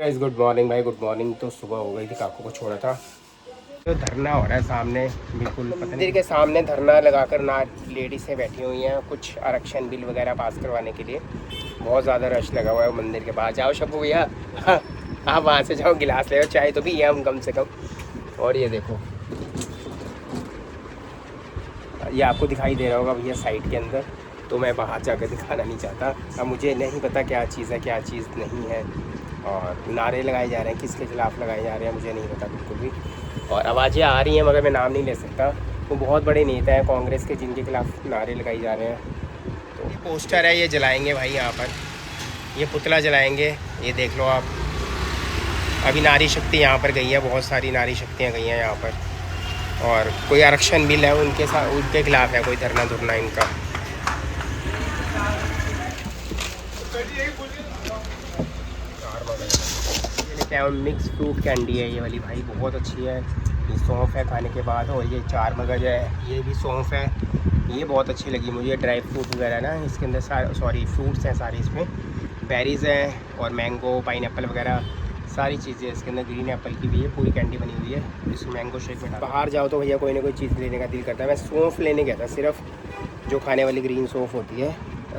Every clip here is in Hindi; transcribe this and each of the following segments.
गाइस गुड मॉर्निंग भाई, गुड मॉर्निंग। तो सुबह हो गई थी, काकू को छोड़ा था। तो धरना हो रहा है सामने, बिल्कुल मंदिर के सामने धरना लगाकर ना लेडीसें बैठी हुई हैं कुछ आरक्षण बिल वगैरह पास करवाने के लिए। बहुत ज़्यादा रश लगा हुआ है मंदिर के पास। जाओ शब्बू भैया, आप वहाँ से जाओ, गिलास ले, चाय तो भी है हम कम से कम। और ये देखो, ये आपको दिखाई दे रहा होगा भैया साइड के अंदर। तो मैं बाहर जाकर दिखाना नहीं चाहता। अब मुझे नहीं पता क्या चीज़ है क्या चीज़ नहीं है। और नारे लगाए जा रहे हैं, किसके खिलाफ़ लगाए जा रहे हैं मुझे नहीं पता बिल्कुल भी। और आवाज़ें आ रही हैं मगर मैं नाम नहीं ले सकता। वो बहुत बड़े नेता हैं कांग्रेस के जिनके खिलाफ़ नारे लगाए जा रहे हैं। तो ये पोस्टर है, ये जलाएंगे भाई यहाँ पर, ये पुतला जलाएंगे। ये देख लो आप, अभी नारी शक्ति यहाँ पर गई है, बहुत सारी नारी शक्तियाँ गई हैं यहाँ पर। और कोई आरक्षण बिल है उनके साथ, उनके खिलाफ़ है कोई धरना धुरना इनका। क्या मिक्स फ्रूट कैंडी है ये वाली भाई, बहुत अच्छी है। ये सौंफ है खाने के बाद, और ये चार मगज है, ये भी सौंफ है। ये बहुत अच्छी लगी मुझे। ड्राई फ्रूट वगैरह ना इसके अंदर सॉरी फ्रूट्स हैं सारे इसमें, बेरीज़ हैं और मैंगो पाइनएप्पल वगैरह सारी चीज़ें इसके अंदर। ग्रीन एप्पल की भी है, पूरी कैंडी बनी हुई है। इस मैंगो शेक में बाहर जाओ तो भैया कोई ना कोई चीज़ लेने का दिल करता है। मैं सौंफ लेने गया था, सिर्फ जो खाने वाली ग्रीन सौंफ होती है।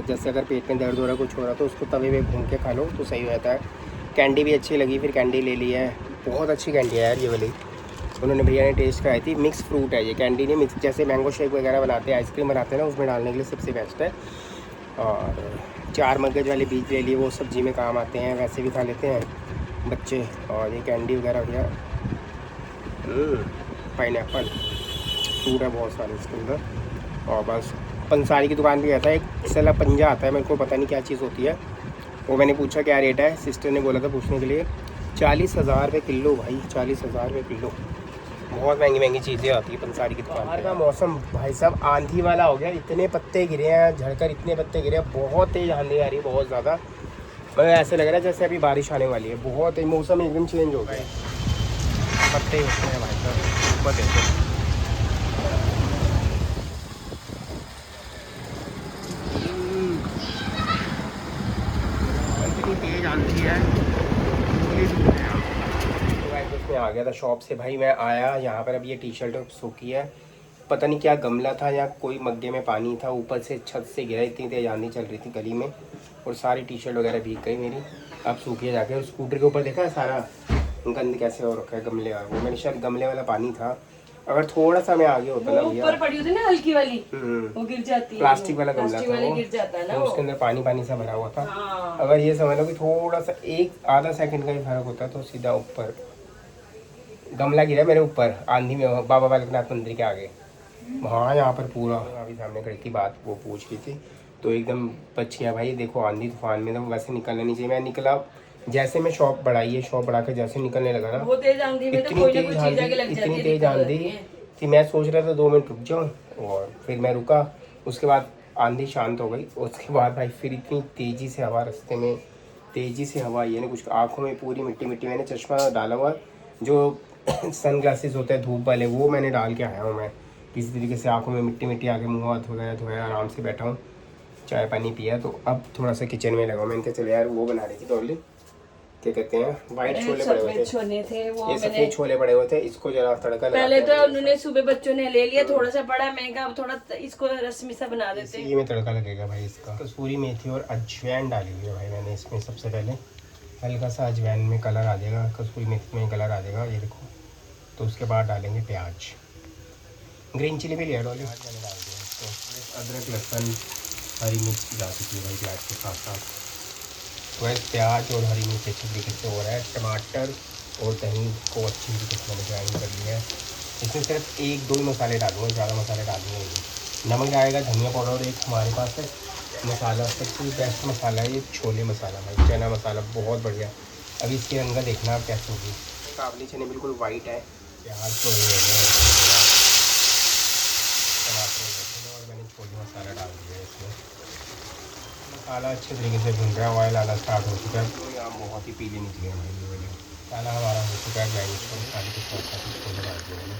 जैसे अगर पेट में दर्द हो रहा है, कुछ हो रहा तो उसको तवे में भून के खा लो तो सही रहता है। कैंडी भी अच्छी लगी, फिर कैंडी ले ली है। बहुत अच्छी कैंडी है यार ये वाली, उन्होंने भैया ने टेस्ट कराई थी। मिक्स फ्रूट है ये कैंडी, नहीं मिक्स, जैसे मैंगो शेक वगैरह बनाते हैं, आइसक्रीम बनाते हैं ना, उसमें डालने के लिए सबसे बेस्ट है। और चार मगज वाले बीज ले लिए, वो सब्ज़ी में काम आते हैं, वैसे भी खा लेते हैं बच्चे। और ये कैंडी वगैरह भैया, पाइनएप्पल फ्रूट है बहुत सारे इसके अंदर। और बस पंसारी की दुकान भी आता है, एक सला पंजा आता है, मेरे को पता नहीं क्या चीज़ होती है वो। मैंने पूछा क्या रेट है, सिस्टर ने बोला था पूछने के लिए 40,000 रुपये किलो भाई, 40,000 रुपये किलो। बहुत महंगी महंगी चीज़ें आती है पंसारी की दुकान। बाहर का मौसम भाई साहब आंधी वाला हो गया, इतने पत्ते गिरे हैं, झड़कर इतने पत्ते गिरे हैं, बहुत तेज़ आंधी आ रही है, बहुत ज़्यादा। मतलब ऐसे लग रहा है जैसे अभी बारिश आने वाली है। बहुत मौसम एकदम चेंज हो गया है, पत्ते ही होते हैं भाई साहब, ऊपर देखो। तेज आंधी है। उसमें आ गया था शॉप से भाई, मैं आया यहाँ पर। अब ये टी शर्ट सूखी है, पता नहीं क्या गमला था या कोई मग्गे में पानी था, ऊपर से छत से गिरा, इतनी तेज आंधी चल रही थी गली में, और सारी टी शर्ट वगैरह भीग गई मेरी। अब सूखी है जाके। स्कूटर के ऊपर देखा है सारा गंद कैसे हो रखा है, गमले वाला। वो मैंने शायद गमले वाला पानी था, अगर थोड़ा सा मैं आगे होता ना भैया, ऊपर पड़ी होती ना हल्की वाली, वो गिर जाती है। प्लास्टिक वाला गमला था वो, गिर जाता है ना, तो उसके अंदर पानी पानी सा भरा हुआ था। हाँ। अगर ये समझ लो कि थोड़ा सा एक आधा सेकंड का ही फर्क होता तो सीधा ऊपर गमला गिरा मेरे ऊपर आंधी में, बाबा बालकनाथ मंदिर के आगे। हाँ यहाँ पर पूरा, अभी सामने खड़ी थी, बात वो पूछ रही थी तो एकदम पक्षियाँ भाई देखो, आंधी तूफान में तो वैसे निकलना नहीं चाहिए। मैं निकला, जैसे मैं शॉप बढ़ाई है, शॉप बढ़ा के जैसे निकलने लगा ना, इतनी तेज आंधी थी। मैं सोच रहा था 2 मिनट रुक जाऊँ, और फिर मैं रुका। उसके बाद आंधी शांत हो गई। उसके बाद भाई फिर इतनी तेज़ी से हवा, रास्ते में तेज़ी से हवा आई है ना, कुछ आँखों में पूरी मिट्टी मिट्टी। मैंने चश्मा डाला हुआ, जो सन ग्लासेस होते हैं धूप वाले, वो मैंने डाल के आया हूँ। मैं किसी तरीके से आँखों में मिट्टी मिट्टी आके मुँह हाथ धोया, आराम से बैठा हूँ, चाय पानी पिया। तो अब थोड़ा सा किचन में लगा। मैंने कहा चलो यार, वो बना रही थी डॉली, क्या कहते हैं, वाइट छोले पड़े हुए थे, वो सफेद छोले पड़े हुए थे, इसको जरा तड़का लगा। पहले तो उन्होंने सुबह बच्चों ने ले लिया, थोड़ा सा बड़ा महंगा, अब थोड़ा इसको रस्मी सा बना देते हैं। इसी में तड़का लगेगा भाई इसका। कसूरी मेथी और अजवाइन डाली हुई है भाई मैंने इसमें। सबसे पहले हल्का सा अजवाइन में कलर आ जाएगा, कसूरी मेथी में कलर आ जाएगा, ये देखो। तो उसके बाद डालेंगे प्याज, ग्रीन चिली भी लिया डॉली, मैंने डाल दिया इसको। अदरक लहसुन हरी मिर्च की डाल दी भाई प्याज के साथ साथ। तो प्याज और हरी मिर्च अच्छी तरीके से हो रहा है। टमाटर और दही को अच्छी तरीके से मैंने ग्राइंड कर लिया है। इसमें सिर्फ 1-2 मसाले डालूंगा, ज़्यादा मसाले डालूंगा नहीं। नमक आएगा, धनिया पाउडर एक हमारे पास है मसाला, सबसे बेस्ट मसाला है ये छोले मसाला भाई, चना मसाला बहुत बढ़िया। अभी इसकी रंगा देखना आप कैसे होगी। काबली चने बिल्कुल वाइट है, प्याज तो टमाटर और मैंने छोले मसाला डाल दिया है इसमें। मसाला अच्छे तरीके से भून रहा है, ऑयल आना स्टार्ट हो चुका है। तो यहाँ बहुत ही पीले निकले हैं भाई, ये वाले मसाला हमारा हो चुका है ग्राइंड। इसको मसाले के साथ छोले डाल दिए मैंने,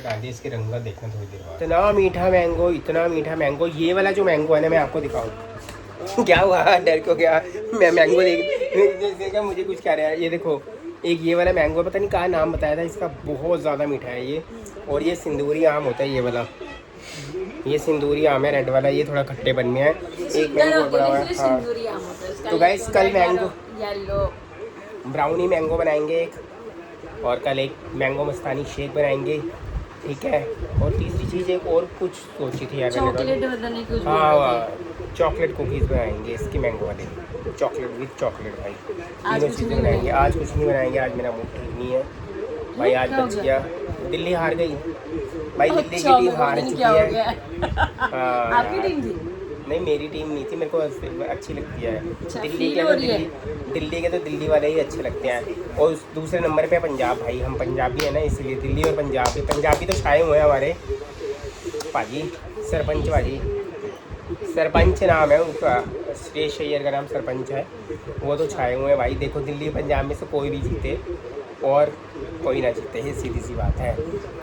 डाल दिया। इसके रंगा देखना थोड़ी देर बाद। इतना मीठा मैंगो, इतना मीठा मैंगो। ये वाला जो मैंगो है ना, मैं आपको दिखाऊँ क्या हुआ, डर क्यों गया? मैं मैंगो देख जैसे क्या मुझे कुछ कह रहा है, ये देखो एक ये वाला मैंगो, पता नहीं कहाँ नाम बताया था इसका, बहुत ज़्यादा मीठा है ये। और ये सिंदूरी आम होता है ये वाला, ये सिंदूरी आम है रेड वाला, ये थोड़ा खट्टेपन में है। एक मैंगो बड़ा हुआ है। हाँ तो गाइस कल मैंगो येलो ब्राउनी मैंगो बनाएंगे एक, और कल एक मैंगो मस्तानी शेक बनाएंगे, ठीक है। और तीसरी चीज़ एक और कुछ सोची थी यार चॉकलेट बनाने की। हाँ चॉकलेट कुकीज़ बनाएंगे इसकी मैंगो वाले, चॉकलेट विद चॉकलेट भाई, तीनों चीज़ें बनाएंगे। आज कुछ नहीं बनाएंगे, आज मेरा मूड ठीक नहीं है भाई, आज बच गया। दिल्ली हार गई भाई, दिल्ली की टीम हार चुकी है। हाँ आपकी टीम थी? नहीं मेरी टीम नहीं थी, मेरे को अच्छी लगती है दिल्ली feel के, हो तो रही है। दिल्ली के तो दिल्ली वाले ही अच्छे लगते हैं। और दूसरे नंबर पे पंजाब भाई, हम पंजाबी है ना इसलिए दिल्ली और पंजाबी तो छाए हुए हैं हमारे भाजी। सरपंच भाजी, सरपंच नाम है उनका, सुरेश अय्यर का नाम सरपंच है, वो तो छाए हुए हैं भाई। देखो दिल्ली पंजाब में से कोई भी जीते और कोई ना जीते, ये सीधी सी बात है।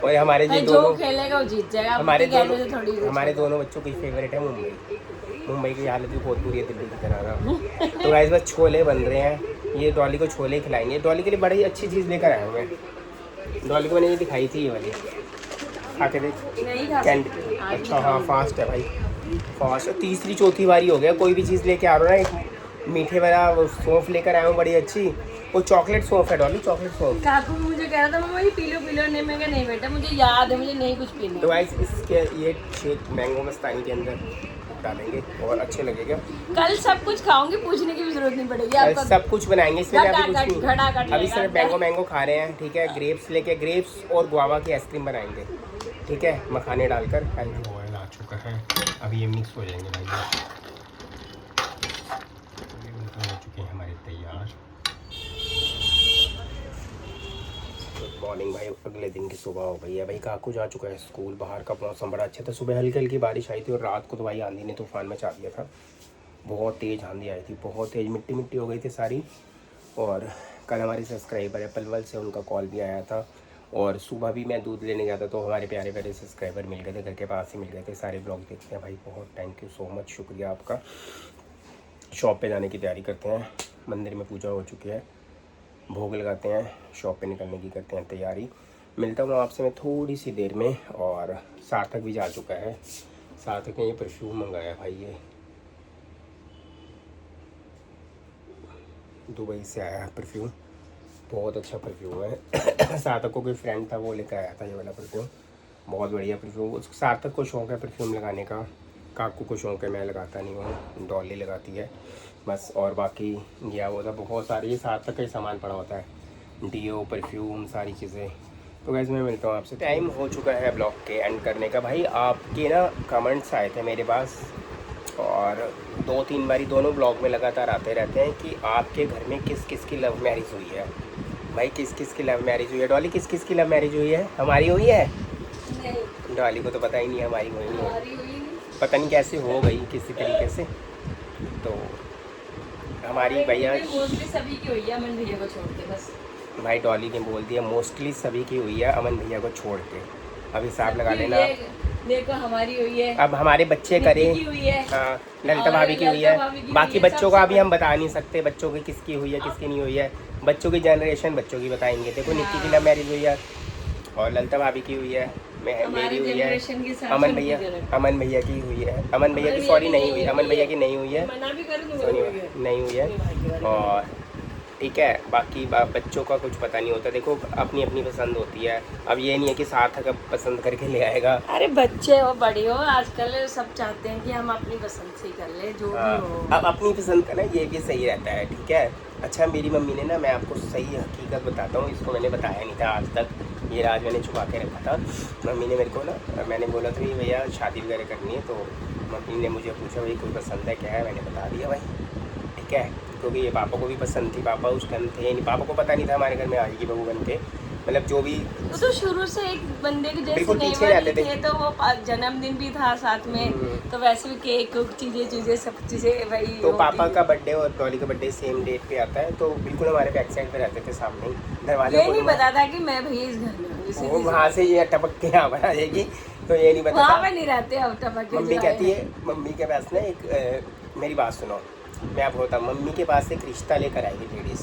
और हमारे जो दोनों खेलेगा वो जीत जाएगा। हमारे दोनों बच्चों की फेवरेट है मुंबई। मुंबई की हालत भी बहुत बुरी है दिल्ली की तरह। तो गाइस बस छोले बन रहे हैं, ये डॉली को छोले खिलाएंगे। डॉली के लिए बड़ी अच्छी चीज़ लेकर आया हूँ मैं, डॉली को मैंने ये दिखाई थी ये वाली, खा के देख कैंडी। अच्छा हाँ फास्ट है भाई, फास्ट। तीसरी चौथी बारी हो गया कोई भी चीज़ लेके आ रहा है ना। एक मीठे वाला सौंफ लेकर आया हूँ बड़ी अच्छी, वो चॉकलेट सौंफ है डॉली, चॉकलेट सौंफ। काकू मुझे कह रहा था मम्मा ये पी लो नहीं, मैं नहीं बेटा मुझे याद है, मुझे नहीं कुछ पीना। तो गाइस इसके ये शेक मैंगो मस्तानी के अंदर डालेंगे और अच्छे लगेगा। कल सब कुछ खाऊंगी, पूछने की भी जरूरत नहीं पड़ेगी आपको। सब कुछ बनाएंगे इसमें, अभी कुछ घड़ा नहीं, अभी सिर्फ मैंगो खा रहे हैं, ठीक है। ग्रेप्स लेके ग्रेप्स और गुआवा की आइसक्रीम बनाएंगे, ठीक है, मखाने डालकर। ऑयल आ चुका है, अभी ये मिक्स हो जाएंगे भाई, हो चुके हैं हमारे तैयार। गुड मॉर्निंग भाई, अगले दिन की सुबह हो गई है भाई। काकू जा चुका है स्कूल, बाहर का मौसम बड़ा अच्छा था, सुबह हल्की हल्की बारिश आई थी और रात को तो भाई आंधी ने तूफान मचा दिया था, बहुत तेज़ आंधी आई थी, बहुत तेज़, मिट्टी मिट्टी हो गई थी सारी। और कल हमारे सब्सक्राइबर है पलवल से, उनका कॉल भी आया था। और सुबह भी मैं दूध लेने गया था तो हमारे प्यारे प्यारे सब्सक्राइबर मिल गए थे, घर के पास ही मिल गए थे, सारे ब्लॉग देखते हैं भाई, बहुत थैंक यू सो मच, शुक्रिया आपका। शॉप पे जाने की तैयारी करते हैं, मंदिर में पूजा हो चुकी है, भोग लगाते हैं, शॉप पे निकलने की करते हैं तैयारी। मिलता हूँ आपसे मैं थोड़ी सी देर में। और सार्थक भी जा चुका है, सार्थक ने ये परफ्यूम मंगाया भाई, ये दुबई से आया है परफ्यूम, बहुत अच्छा परफ्यूम है। सार्थक को कोई फ्रेंड था वो लेकर आया था ये वाला परफ्यूम, बहुत बढ़िया परफ्यूम। उसको सार्थक को शौक़ है परफ्यूम लगाने का, काकू को शौक़ है, मैं लगाता नहीं हूँ, डॉली लगाती है बस। और बाकी गया वो था बहुत सारे, ये सार्थक का ही सामान पड़ा होता है, डीओ परफ्यूम सारी चीज़ें। तो गैस मैं मिलता हूँ आपसे, टाइम हो चुका है ब्लॉग के एंड करने का। भाई आपके ना कमेंट्स आए थे मेरे पास, और 2-3 बारी दोनों ब्लॉग में लगातार आते रहते हैं कि आपके घर में किस किस की लव मैरिज हुई है। भाई किस किस की लव मैरिज हुई है? डॉली किस किस की लव मैरिज हुई है? हमारी हुई है? नहीं, डॉली को तो पता ही नहीं हमारी हुई नहीं है, पता नहीं कैसे हो गई किसी तरीके से। तो हमारी भैया मोस्टली सभी की हुई है, अमन भैया को छोड़ के बस। भाई डॉली ने बोल दिया मोस्टली सभी की हुई है अमन भैया को छोड़ के, अब हिसाब लगा लेना। देखो हमारी हुई है, अब हमारे बच्चे करें, हाँ ललिता भाभी की हुई है, बाकी बच्चों का अभी हम बता नहीं सकते, बच्चों की किसकी हुई है किसकी नहीं हुई है, बच्चों की जनरेशन बच्चों की बताएंगे। देखो निक्की की लव मैरिज हुई है और ललिता भाभी की हुई है, मेरी हुई है, अमन भैया की हुई है, अमन भैया की सॉरी नहीं हुई, अमन भैया की नहीं हुई है, नहीं हुई है। और ठीक है, बाकी बच्चों का कुछ पता नहीं होता, देखो अपनी अपनी पसंद होती है। अब ये नहीं है कि सार्थक अब पसंद करके ले आएगा। अरे बच्चे हो बड़े हो, आजकल सब चाहते हैं कि हम अपनी पसंद से कर ले जो भी हो। अब अपनी पसंद का ना ये भी सही रहता है, ठीक है। अच्छा मेरी मम्मी ने ना, मैं आपको सही हकीकत बताता हूँ, इसको मैंने बताया नहीं था आज तक, ये राज मैंने छुपा के रखा था। मम्मी ने मेरे को ना, मैंने बोला था भैया शादी वगैरह करनी है, तो मम्मी ने मुझे पूछा भाई कोई पसंद है क्या है, मैंने बता दिया भाई, ठीक है, क्योंकि ये पापा को भी पसंद थी, पापा उस टाइम थे नहीं, पापा को पता नहीं था हमारे घर में आएगी बहू बन के, मतलब जो भी तो शुरू से एक बंदे के जैसे पीछे रहते थे। तो वो जन्मदिन भी था साथ में, तो वैसे भी केक चीजें सब चीजें भाई। तो पापा का बर्थडे और डॉली का बर्थडे सेम डेट पे आता है, तो बिल्कुल हमारे बैक साइड पे रहते थे, सामने ही दरवाजा। ये नहीं पता था कि मैं भैया इस घर में हूँ, वहाँ से ये टपक के यहाँ पर आ जाएगी, तो ये नहीं पता वहाँ पे नहीं रहते अब टपक के। मम्मी कहती है, मम्मी के पास ना एक मेरी बात सुनो, मैं अब होता मम्मी के पास एक रिश्ता लेकर आएगी लेडीज़।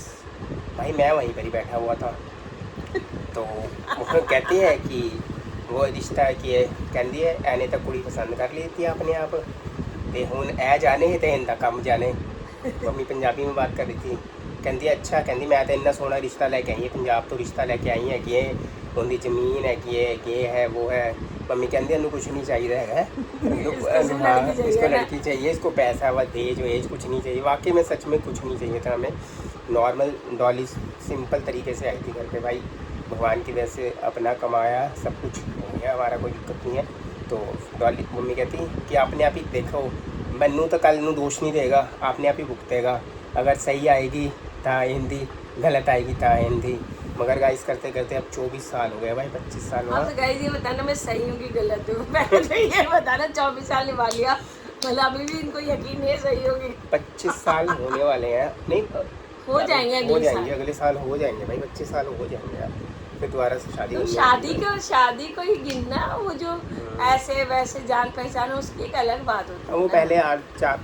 भाई मैं वहीं पर ही बैठा हुआ था, तो वो कहती है कि वो रिश्ता कि कहती है एने तक कुड़ी पसंद कर ली थी अपने आप, ते हुन ए जाने ते इनका कम जाने। मम्मी पंजाबी में बात कर रही थी, कहती अच्छा, कहती मैं तो इन्ना सोहना रिश्ता लेके आई है पंजाब तो रिश्ता लेके आई है कि उनकी ज़मीन है कि ये है वो है। मम्मी कहती है कुछ नहीं चाहिए है, इसको लड़की चाहिए, इसको पैसा व दहेज वहेज कुछ नहीं चाहिए। वाकई में सच में कुछ नहीं चाहिए था हमें, नॉर्मल डॉली सिंपल तरीके से आई थी घर पे। भाई भगवान की वजह से अपना कमाया सब कुछ हो गया, हमारा कोई दिक्कत नहीं है। तो डॉली मम्मी कहती कि अपने आप ही देखो, मैनू तो कल नू दोष नहीं देगा, अपने आप ही भुगतेगा। अगर सही आएगी ता हिंदी, गलत आएगी ता हिंदी। मगर गाइस करते करते अब 24 साल हो गए भाई, 25 साल हुआ। अब तो गाइस ये बताना मैं सही हूँ कि गलत हूँ, मैं तो ये बताना 24 साल निभा लिया, मतलब अभी भी इनको यकीन नहीं है सही होगी। 25 साल होने वाले हैं, नहीं हो जाएंगे अगले साल हो जाएंगे भाई, 25 साल हो जाएंगे यार, फिर दोबारा से शादी तो होनी शादी को ही गिनना, वो जो ऐसे वैसे जान पहचान उसकी एक अलग बात होती है। वो पहले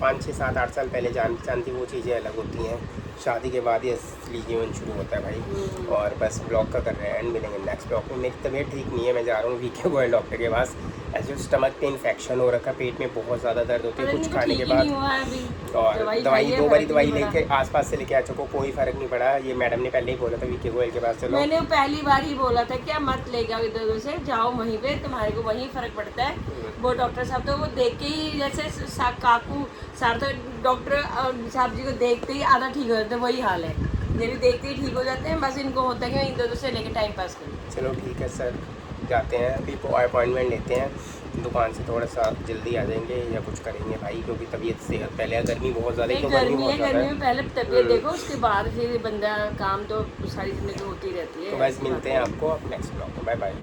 5 6 7 8 साल पहले जान पहचान थी, वो चीज़ें अलग होती हैं। शादी के बाद ही असली जीवन शुरू होता है भाई। और बस ब्लॉग का कर रहे हैं एंड, मिलेंगे नेक्स्ट ब्लॉग में। मेरी तबीयत ठीक नहीं है, मैं जा रहा हूँ वीके गोयल डॉक्टर के पास। ऐसे स्टमक पे इन्फेक्शन हो रखा, पेट में बहुत ज़्यादा दर्द होती है कुछ खाने के बाद, और दवाई 2 बारी दवाई लेके आसपास से लेके आ चुका, कोई फ़र्क नहीं पड़ा। ये मैडम ने पहले ही बोला था वीके गोयल के पास चलो, मैंने पहली बार ही बोला था क्या मत ले जाओ इधर उधर से, जाओ वहीं पे, तुम्हारे को वहीं फर्क पड़ता है। वो डॉक्टर साहब तो वो देख के ही जैसे काकू साहब तो डॉक्टर साहब जी को देखते ही आधा ठीक हो जाता है, वही हाल है, ये भी देखते ही ठीक हो जाते हैं। बस इनको होता है कि इधर उधर से लेके टाइम पास करें। चलो ठीक है सर, जाते हैं अभी अपॉइंटमेंट लेते हैं, दुकान से थोड़ा सा जल्दी आ जाएंगे या कुछ करेंगे भाई, क्योंकि तबीयत सेहत पहले गर्मी बहुत ज़्यादा है, गर्मी में पहले तबीयत देखो, उसके बाद फिर बंदा काम तो सारी जिंदगी होती रहती है। तो बस मिलते हैं आपको नेक्स्ट ब्लॉग में, बाय बाय।